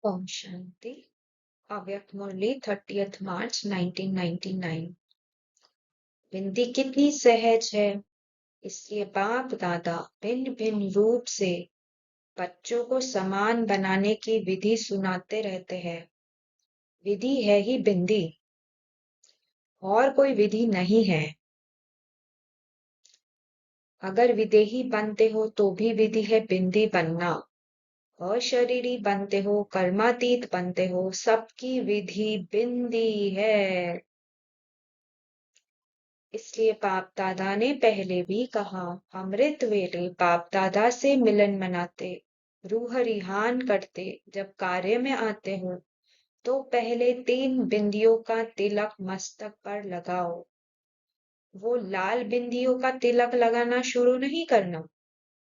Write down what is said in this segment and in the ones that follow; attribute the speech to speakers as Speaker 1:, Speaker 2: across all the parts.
Speaker 1: ओम शांति। अव्यक्त मुरली 30 मार्च 1999। बिंदी कितनी सहज है, इसलिए बाप दादा भिन्न भिन्न रूप से बच्चों को समान बनाने की विधि सुनाते रहते हैं। विधि है ही बिंदी, और कोई विधि नहीं है। अगर विदेही बनते हो तो भी विधि है बिंदी बनना। अशरीरी बनते हो, कर्मातीत बनते हो, सबकी विधि बिंदी है। इसलिए बाप दादा ने पहले भी कहा, अमृत वेले बाप दादा से मिलन मनाते, रूह रिहान करते। जब कार्य में आते हो तो पहले 3 बिंदियों का तिलक मस्तक पर लगाओ। वो लाल बिंदियों का तिलक लगाना शुरू नहीं करना,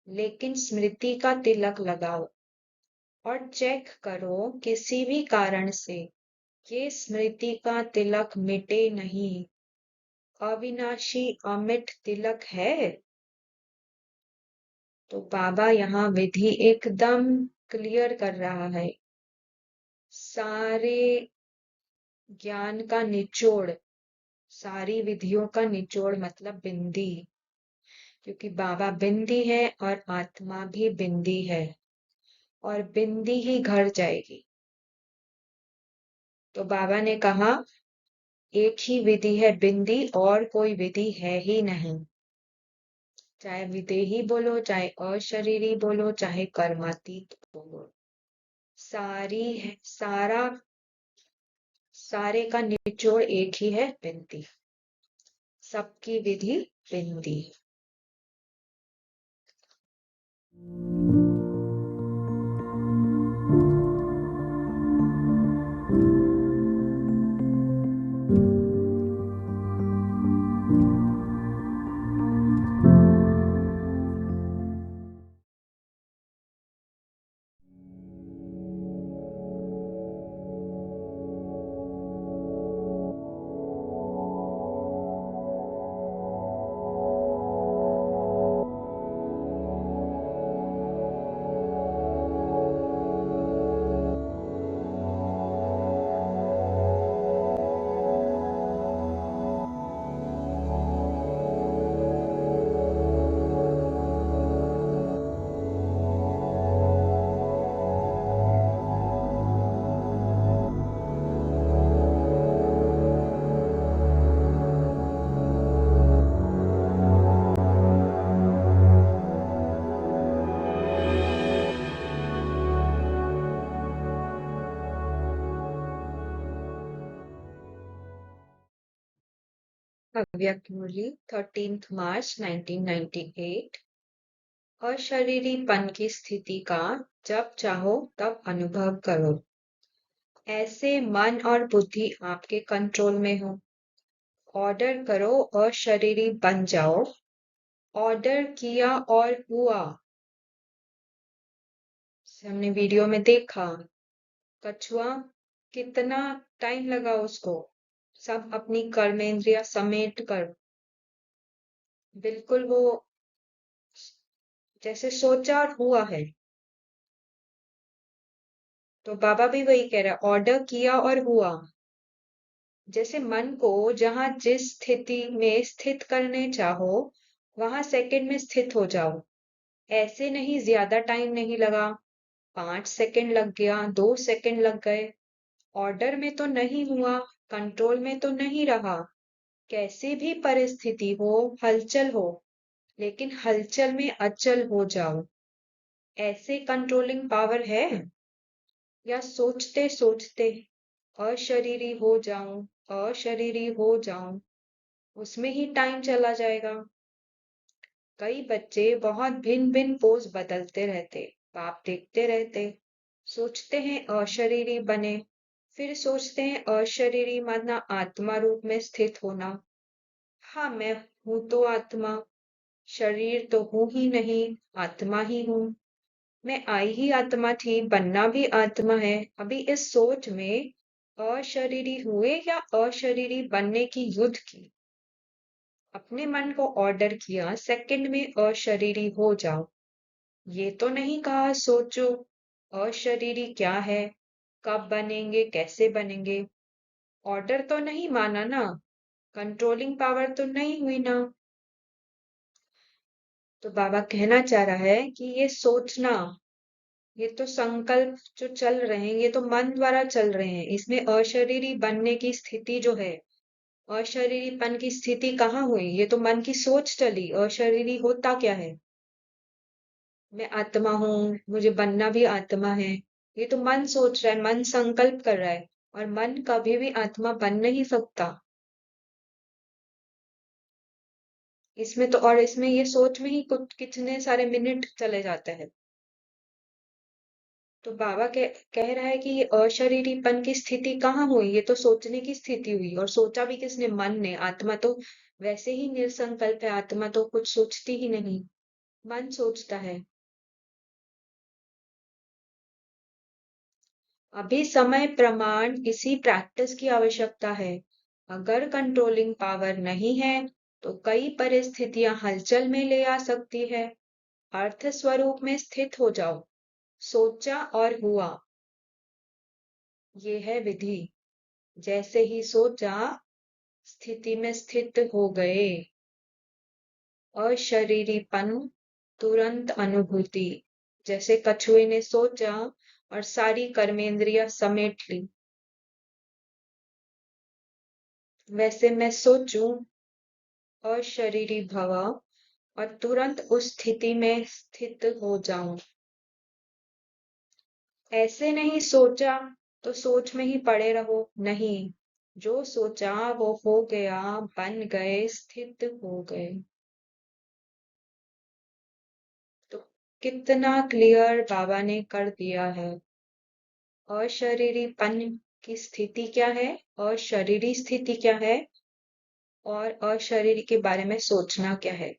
Speaker 1: लेकिन स्मृति का तिलक लगाओ और चेक करो किसी भी कारण से ये स्मृति का तिलक मिटे नहीं। अविनाशी अमिट तिलक है। तो बाबा यहाँ विधि एकदम क्लियर कर रहा है। सारे ज्ञान का निचोड़, सारी विधियों का निचोड़ मतलब बिंदी, क्योंकि बाबा बिंदी है और आत्मा भी बिंदी है और बिंदी ही घर जाएगी। तो बाबा ने कहा एक ही विधि है बिंदी, और कोई विधि है ही नहीं। चाहे विदेही बोलो, चाहे अशरीरी बोलो, चाहे कर्मातीत बोलो, सारे का निचोड़ एक ही है, बिंदी। सबकी विधि बिंदी। अव्यक्त मुरली 13 मार्च 1998। अशरीरीपन की स्थिति का जब चाहो तब अनुभव करो। ऐसे मन और बुद्धि आपके कंट्रोल में हो। ऑर्डर करो अशरीरी बन जाओ। ऑर्डर किया और हुआ। हमने वीडियो में देखा कछुआ कितना टाइम लगा उसको, सब अपनी कर्मेंद्रिया समेट कर, बिल्कुल वो जैसे सोचा और हुआ है। तो बाबा भी वही कह रहा है, ऑर्डर किया और हुआ। जैसे मन को जहां जिस स्थिति में स्थित करने चाहो वहां सेकंड में स्थित हो जाओ। ऐसे नहीं, ज्यादा टाइम नहीं लगा, 5 सेकंड लग गया, 2 सेकंड लग गए। ऑर्डर में तो नहीं हुआ, कंट्रोल में तो नहीं रहा। कैसी भी परिस्थिति हो, हलचल हो, लेकिन हलचल में अचल हो जाओ। ऐसे कंट्रोलिंग पावर है? या सोचते सोचते अशरीरी हो जाऊं, अशरीरी हो जाऊं, उसमें ही टाइम चला जाएगा। कई बच्चे बहुत भिन्न भिन्न पोज बदलते रहते, बाप देखते रहते, सोचते हैं अशरीरी बने, फिर सोचते हैं अशरीरी माना आत्मा रूप में स्थित होना। हाँ, मैं हूं तो आत्मा, शरीर तो हूं ही नहीं, आत्मा ही हूं। मैं आई ही आत्मा थी, बनना भी आत्मा है। अभी इस सोच में अशरीरी हुए या अशरीरी बनने की युद्ध की। अपने मन को ऑर्डर किया सेकंड में अशरीरी हो जाओ। ये तो नहीं कहा सोचो अशरीरी क्या है, कब बनेंगे, कैसे बनेंगे? ऑर्डर तो नहीं माना ना, कंट्रोलिंग पावर तो नहीं हुई ना। तो बाबा कहना चाह रहा है कि ये सोचना, ये तो संकल्प जो चल रहे हैं, ये तो मन द्वारा चल रहे हैं। इसमें अशरीरी बनने की स्थिति जो है, अशरीरीपन की स्थिति कहाँ हुई? ये तो मन की सोच चली। अशरीरी होता क्या है? मैं आत्मा हूँ, मुझे बनना भी आत्मा है। ये तो मन सोच रहा है, मन संकल्प कर रहा है। और मन कभी भी आत्मा बन नहीं सकता। इसमें तो, और इसमें ये सोच में ही कुछ कितने सारे मिनट चले जाते हैं। तो बाबा कह रहा है कि ये अशरीरीपन की स्थिति कहाँ हुई? ये तो सोचने की स्थिति हुई। और सोचा भी किसने? मन ने। आत्मा तो वैसे ही निरसंकल्प है, आत्मा तो कुछ सोचती ही नहीं, मन सोचता है। अभी समय प्रमाण इसी प्रैक्टिस की आवश्यकता है। अगर कंट्रोलिंग पावर नहीं है तो कई परिस्थितियां हलचल में ले आ सकती है। अर्थ स्वरूप में स्थित हो जाओ। सोचा और हुआ, ये है विधि। जैसे ही सोचा, स्थिति में स्थित हो गए। अशरीरीपन, तुरंत अनुभूति। जैसे कछुए ने सोचा और सारी कर्मेंद्रियां समेट ली, वैसे मैं सोचूं अशरीरी भव और तुरंत उस स्थिति में स्थित हो जाऊं। ऐसे नहीं सोचा तो सोच में ही पड़े रहो, नहीं। जो सोचा वो हो गया, बन गए, स्थित हो गए। तो कितना क्लियर बाबा ने कर दिया है। अशरीरीपन की स्थिति क्या है, अशरीरी स्थिति क्या है, और अशरीरी के बारे में सोचना क्या है।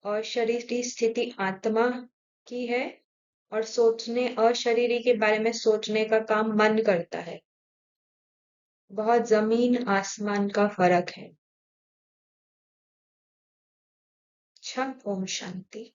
Speaker 1: अशरीरी स्थिति आत्मा की है, और सोचने, अशरीरी के बारे में सोचने का काम मन करता है। बहुत जमीन आसमान का फर्क है। अच्छा, ओम शांति।